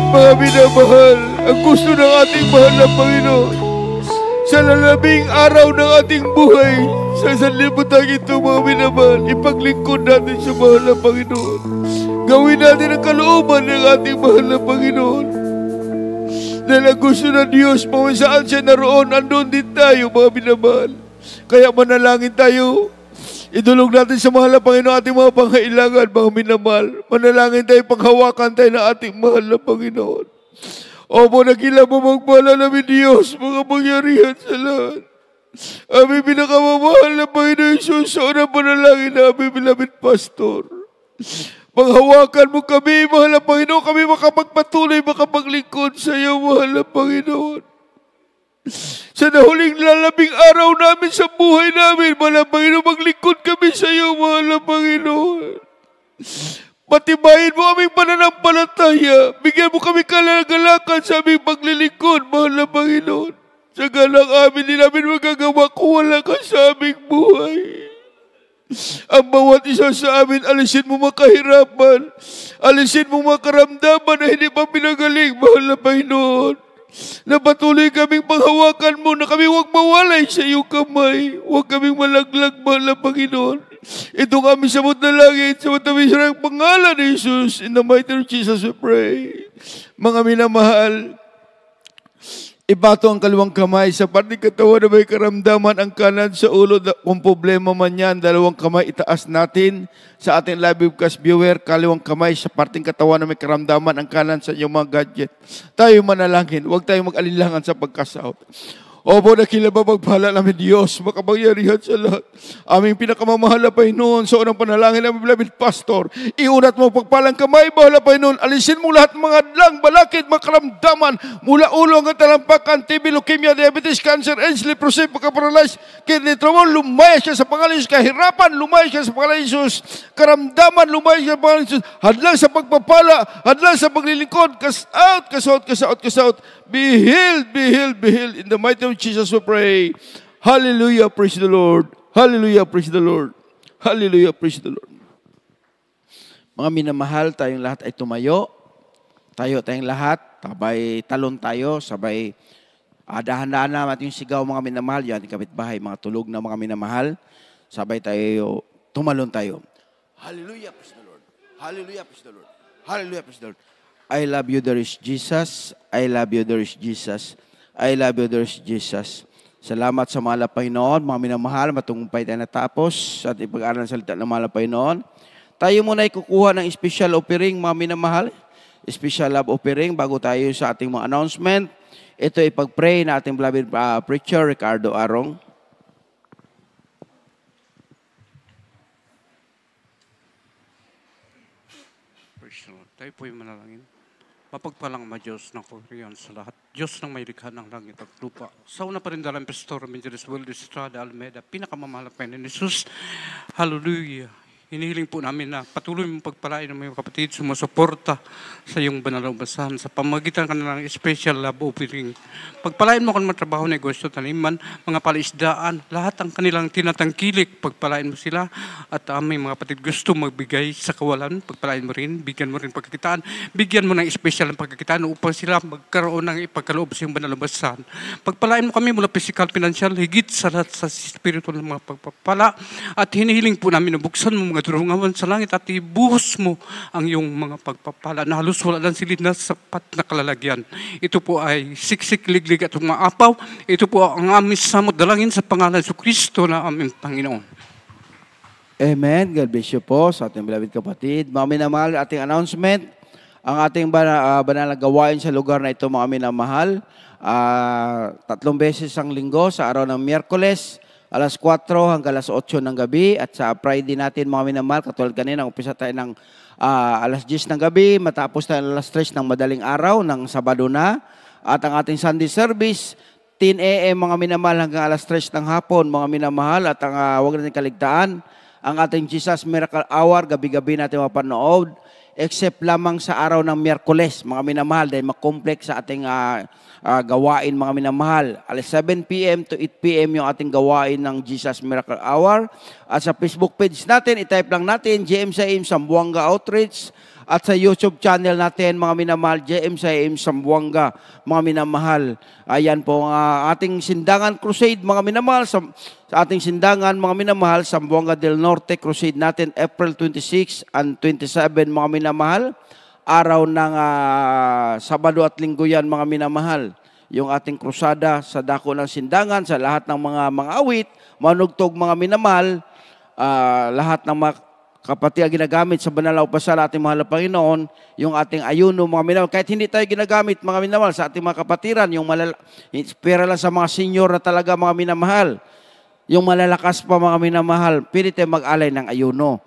Mga minamahal, ang gusto ng ating mahal na Panginoon, sa lalabing araw ng ating buhay, sa sanlibutan ito, mga minamahal, ipaglingkod natin sa mahal na Panginoon. Gawin natin ang kalooban ng ating mahal na Panginoon. Dahil ang gusto ng Diyos, kung saan siya naroon, andun din tayo, mga minamahal. Kaya manalangin tayo. Idulog natin sa mahal na Panginoon ating mga pangkailangan, mga minamahal. Manalangin tayo, panghawakan tayo ng ating mahal na Panginoon. Opo, nakila mo magpala namin Diyos, mga pangyarihan sa lahat. Aming pinakamamahal na Panginoon Jesus, sa unang panalangin na aming beloved pastor. Panghawakan mo kami, mahal na Panginoon, kami makapagpatuloy, makapaglingkod sa iyo, mahal na Panginoon. Sa nahuling lalabing araw namin sa buhay namin, mahal na Panginoon, maglingkod kami sa iyo, mahal na Panginoon. Patibayin mo aming pananampalataya. Bigyan mo kami kalagalakan sa aming paglilingkod, mahal na Panginoon. Sa galang amin, di namin magagawa kung wala ka sa aming buhay. Ang bawat isa sa amin, alisin mo makahirapan. Alisin mo makaramdaman na hindi pa pinagaling, mahal na Panginoon. Na patuloy kaming panghawakan mo, na kami huwag mawalay sa iyong kamay. Huwag kaming malaglag, mahal na Panginoon. Ito kami sa na langit, sa matamis ng pangalan ni Jesus. In the mighty name of Jesus we pray. Mga minamahal, ibato ang kaliwang kamay sa parting katawan na may karamdaman, ang kanan sa ulo. Kung problema man yan, dalawang kamay itaas natin sa ating live webcast viewer. Kaliwang kamay sa parting katawan na may karamdaman, ang kanan sa inyong mga gadget. Tayo manalangin, huwag tayong mag-alinlangan sa pagkasaot. Opo, nakila ba magpahala namin Diyos, makapangyarihan sa lahat. Aming pinakamamahal na Panginoon, sa unang panalangin namin, beloved pastor, iunat mo pagpalang kamay, mahal na Panginoon, alisin mo lahat mga hadlang, balakid, mga karamdaman, mula ulo hanggang talampakan, TB, leukemia, diabetes, cancer, AIDS, leprosy, pagka-paralyze, kidney trouble, lumayas siya sa pangalan ni Jesus, kahirapan, lumayas siya sa pangalan ni Jesus, karamdaman, lumayas siya sa pangalan ni Jesus, hadlang sa pagpapala, hadlang sa paglilingkod, kasaot, be healed, in the mighty name of Jesus we pray. Hallelujah, praise the Lord. Hallelujah, praise the Lord. Hallelujah, praise the Lord. Mga minamahal, tayong lahat ay tumayo. Tayong lahat, sabay talon tayo, sabay dahan-dahan naman yung sigaw, mga minamahal. Yan, kapitbahay, mga tulog na mga minamahal. Sabay tayo, tumalon tayo. Hallelujah, praise the Lord. Hallelujah, praise the Lord. Hallelujah, praise the Lord. I love you, there is Jesus. I love you, there is Jesus. I love you, there is Jesus. Salamat sa mahal na Panginoon, mga minamahal, matugumpay tayo natapos at ipag-aral ng salita ng mahal na Panginoon. Tayo muna ay kukuha ng special offering, mga minamahal. Special love offering bago tayo sa ating mga announcement. Ito ay pag-pray na ating beloved preacher, Ricardo Arong. Tayo po yung manalangin. Mapagpalang ma-Diyos ng kuriyan sa lahat. Diyos ng may likha ng langit at lupa. Sa una pa rin dalang Pastor Menjeres World Estrada Almeida, pinakamamahal na Panginoon Jesus. Hallelujah. Hinihiling po namin na patuloy mong pagpalain ng mga kapatid, sumusuporta sa iyong banal na basahan sa pamagitan ka ng special love offering. Pagpalain mo kung matrabaho, negosyo, taniman, mga palaisdaan, lahat ang kanilang tinatangkilik, pagpalain mo sila at aming mga kapatid gusto magbigay sa kawalan, pagpalain mo rin, bigyan mo rin pagkakitaan, bigyan mo ng special ng pagkakitaan upang sila magkaroon ng ipagkaloob sa iyong banal na basahan. Pagpalain mo kami mula physical, financial, higit sa lahat sa spiritual ng mga pagpapala at hinihiling po namin na buksan mo mga durungawan sa langit at ibuhos mo ang iyong mga pagpapala na halos wala lang silid na sapat na kalalagyan. Ito po ay siksik, liglig at umaapaw. Ito po ang aming samot dalangin sa pangalan sa Kristo na aming Panginoon. Amen. God bless you po sa ating beloved kapatid. Mga minamahal, ating announcement. Ang ating banal na gawain sa lugar na ito, mga minamahal, 3 beses ang linggo sa araw ng Miyerkules, alas 4 hanggang alas 8 ng gabi. At sa Friday natin, mga minamahal, katulad kanina, umpisa tayo ng alas 10 ng gabi, matapos tayo alas 3 ng madaling araw ng Sabado na. At ang ating Sunday service, 10 a.m. mga minamahal hanggang alas 3 ng hapon, mga minamahal. At ang huwag natin kaligtaan, ang ating Jesus Miracle Hour, gabi-gabi natin mapanood, except lamang sa araw ng Miyerkules, mga minamahal, dahil makompleks sa ating gawain, mga minamahal. Alas 7 p.m. to 8 p.m. yung ating gawain ng Jesus Miracle Hour. At sa Facebook page natin, itype lang natin, JM Saim Sambuanga Outreach. At sa YouTube channel natin, mga minamahal, JM Saim Sambuanga, mga minamahal. Ayan po ang ating Sindangan Crusade, mga minamahal. Sa ating Sindangan, mga minamahal, Sambuanga del Norte Crusade natin, April 26 and 27, mga minamahal. Araw ng Sabado at Linggo yan, mga minamahal. Yung ating krusada sa dako ng Sindangan, sa lahat ng mga awit, manugtog, mga minamahal, lahat ng mga kapatid ginagamit sa banal na upasal ating mahal na Panginoon, yung ating ayuno, mga minamahal. Kahit hindi tayo ginagamit, mga minamahal, sa ating mga kapatiran, yung pera lang sa mga senior na talaga, mga minamahal. Yung malalakas pa, mga minamahal, pwede tayo mag-alay ng ayuno.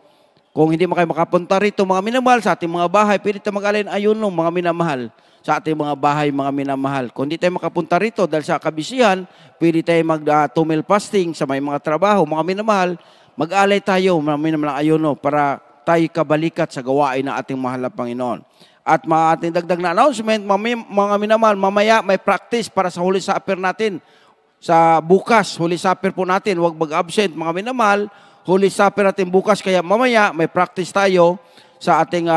Kung hindi kayo makapunta rito, mga minamahal, sa ating mga bahay, pwede tayo mag-alay ng ayuno, mga minamahal. Sa ating mga bahay, mga minamahal. Kung hindi tayo makapunta rito dahil sa kabisihan, pwede tayo mag-tumil fasting sa may mga trabaho, mga minamahal. Mag-alay tayo, mga ayuno, para tayo kabalikat sa gawain ng ating mahal na Panginoon. At ating dagdag na announcement, mga minamahal, mamaya may practice para sa Holy Supper natin. Sa bukas, Holy Supper po natin, huwag mag-absent, mga minamahal. Holy Supper natin bukas, kaya mamaya may practice tayo sa ating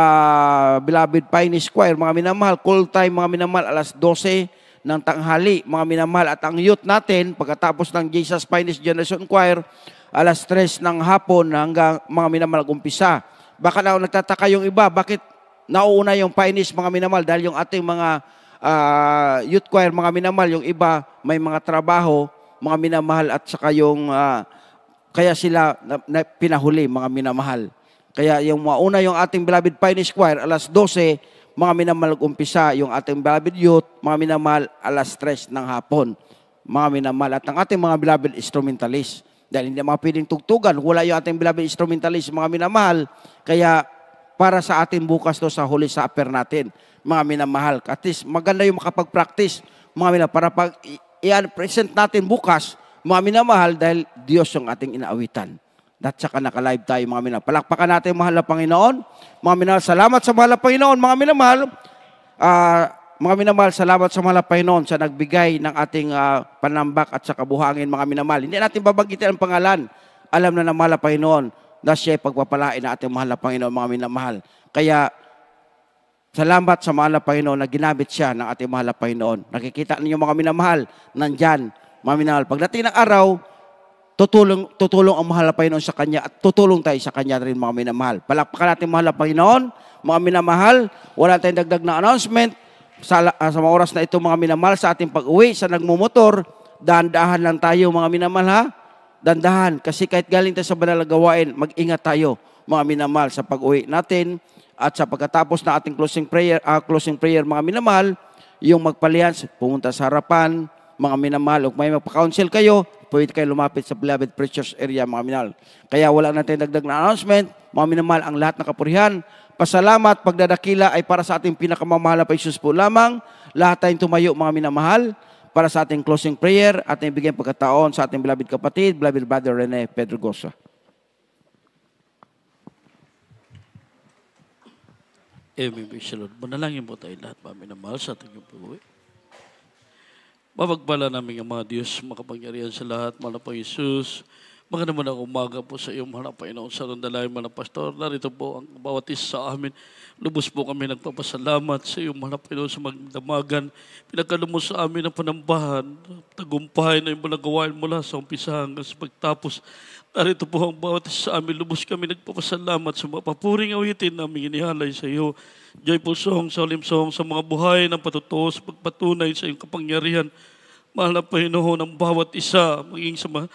beloved Pioneers Choir, mga minamahal. Call time, mga minamahal, alas 12 ng tanghali, mga minamahal. At ang youth natin, pagkatapos ng Jesus Pioneers Generation Choir, alas 3 ng hapon hanggang mga minamahal umpisa. Baka na nagtataka yung iba, bakit nauuna yung Pioneers, mga minamahal? Dahil yung ating mga youth choir, mga minamahal, yung iba may mga trabaho, mga minamahal, at saka yung kaya sila pinahuli, mga minamahal. Kaya yung mauna yung ating beloved Pioneers Choir, alas 12, mga minamahal umpisa. Yung ating beloved youth, mga minamahal, alas 3 ng hapon, mga minamahal. At ang ating mga beloved instrumentalist, dahil hindi mga pwedeng tugtugan, wala yung ating beloved instrumentalist, mga minamahal. Kaya para sa ating bukas to sa Holy Supper natin, mga minamahal. At least maganda yung makapag-practice, mga minamahal, para pag i-present natin bukas, mga minamahal, dahil Diyos yung ating inaawitan. At saka naka-live tayo, mga minamahal. Palakpakan natin mahal na Panginoon. Mga minamahal, salamat sa mahal na Panginoon, mga minamahal. Mga minamahal, salamat sa mahal na Panginoon sa nagbigay ng ating panambak at sa kabuhangin, mga minamahal. Hindi natin babanggitin ang pangalan. Alam na ng mahal na Panginoon na siya pagpapalain na ating mahal na Panginoon, mga minamahal. Kaya, salamat sa mahal na Panginoon na ginamit siya ng ating mahal na Panginoon. Nakikita ninyo, mga minamahal, nandyan, mga minamahal. Pagdating ng araw, tutulong ang mahal na Panginoon sa Kanya at tutulong tayo sa Kanya rin, mga minamahal. Palakpakan natin mahal na Panginoon, mga minamahal. Wala tayong dagdag na announcement. Sa mga oras na ito, mga minamahal, sa ating pag-uwi, sa nagmumotor, dahan-dahan lang tayo, mga minamahal, ha? Dahan-dahan. Kasi kahit galing tayo sa banal na gawain, mag-ingat tayo, mga minamahal, sa pag-uwi natin. At sa pagkatapos na ating closing prayer, mga minamahal, yung magpalians, pumunta sa harapan, mga minamahal. Kung may magpa-counsel kayo, pwede kayo lumapit sa beloved preachers area, mga minamahal. Kaya wala natin dagdag na announcement, mga minamahal, ang lahat ng kapurihan. Pasalamat, pagdadakila ay para sa ating pinakamamahal na Jesus po lamang. Lahat tayong tumayo, mga minamahal, para sa ating closing prayer at ibigay pagkataon sa ating beloved kapatid, beloved brother Rene Pedro Gosa. Amen, praise the Lord. Manalangin po tayo lahat, mga minamahal, sa ating pag-uwi. Mapagpala namin ang mga Diyos, makapangyarihan sa lahat, mahal na Panginoon Jesus. Magandang naman ang umaga po sa iyo, mahal na Panginoon, sa rondalayan, mahal na Pastor. Narito po ang bawat isa sa amin. Lubos po kami nagpapasalamat sa iyo, mahal na Panginoon, sa magdamagan. Pinagkalumos sa amin ang panambahan, tagumpay na yung malagawain mula sa umpisa hanggang sa pagtapos. Narito po ang bawat isa sa amin. Lubos kami nagpapasalamat sa mga papuring awitin namin inihalay sa iyo. Joyful song, solemn song, sa mga buhay ng patutuo, sa pagpatunay sa iyong kapangyarihan. Mahal na Panginoon, ang bawat isa, maging sa mga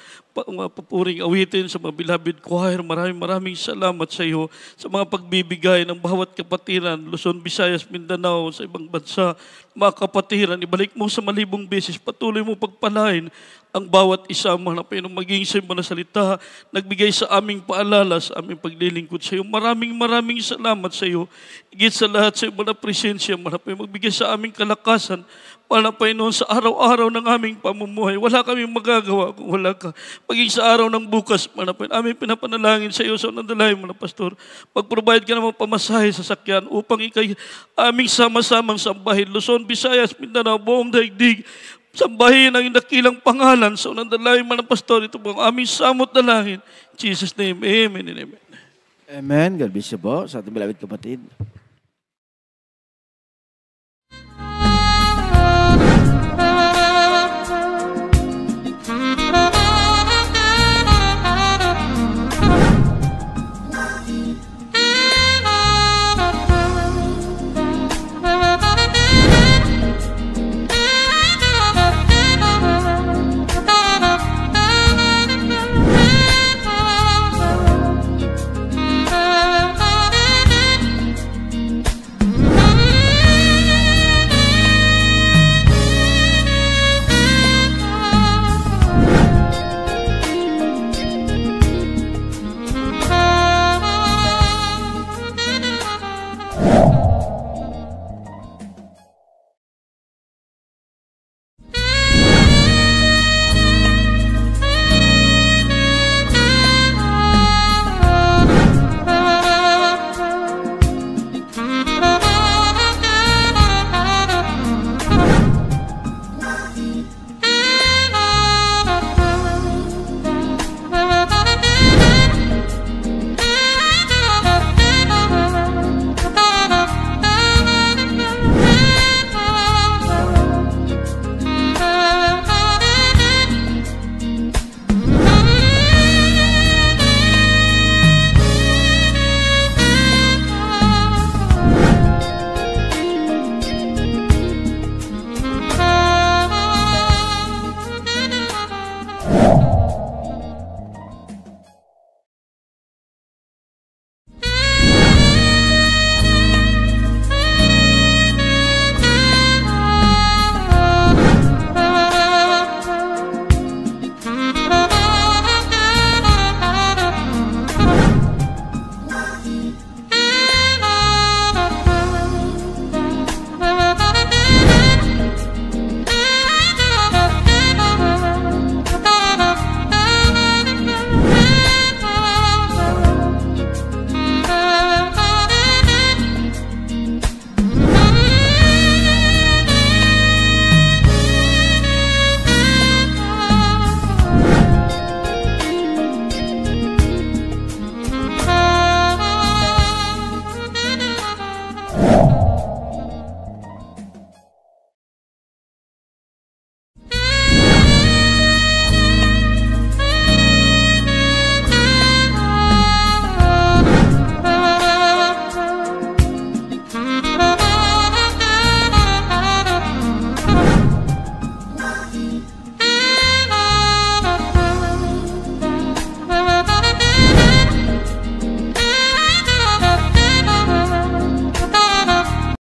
papuring awitin, sa mga beloved choir, maraming salamat sa iyo sa mga pagbibigay ng bawat kapatiran, Luzon, Visayas, Mindanao, sa ibang bansa, mga kapatiran, ibalik mo sa malibong beses, patuloy mo pagpalain ang bawat isa, mahal na Panginoon, maging sa iyong mga salita, nagbigay sa aming paalala, sa aming paglilingkod sa iyo. Maraming salamat sa iyo. Higit sa lahat sa iyong mga presensya, mahal na Panginoon, magbigay sa aming kalakasan, mahal na Panginoon, sa araw-araw ng aming pamumuhay. Wala kaming magagawa kung wala ka. maging sa araw ng bukas, manapin. Aming pinapanalangin sa iyo sa unang dalangin, mga pastor. Pag-provide ka naman pamasahe sa sakyan upang ikay aming sama-samang sambahin. Luzon, Visayas, Mindanao, buong daigdig. Sambahin ang dakilang pangalan sa unang dalangin, mga pastor. Ito po ang aming samot dalangin. In Jesus' name, amen and amen. Amen. God bless you po sa ating beloved kapatid.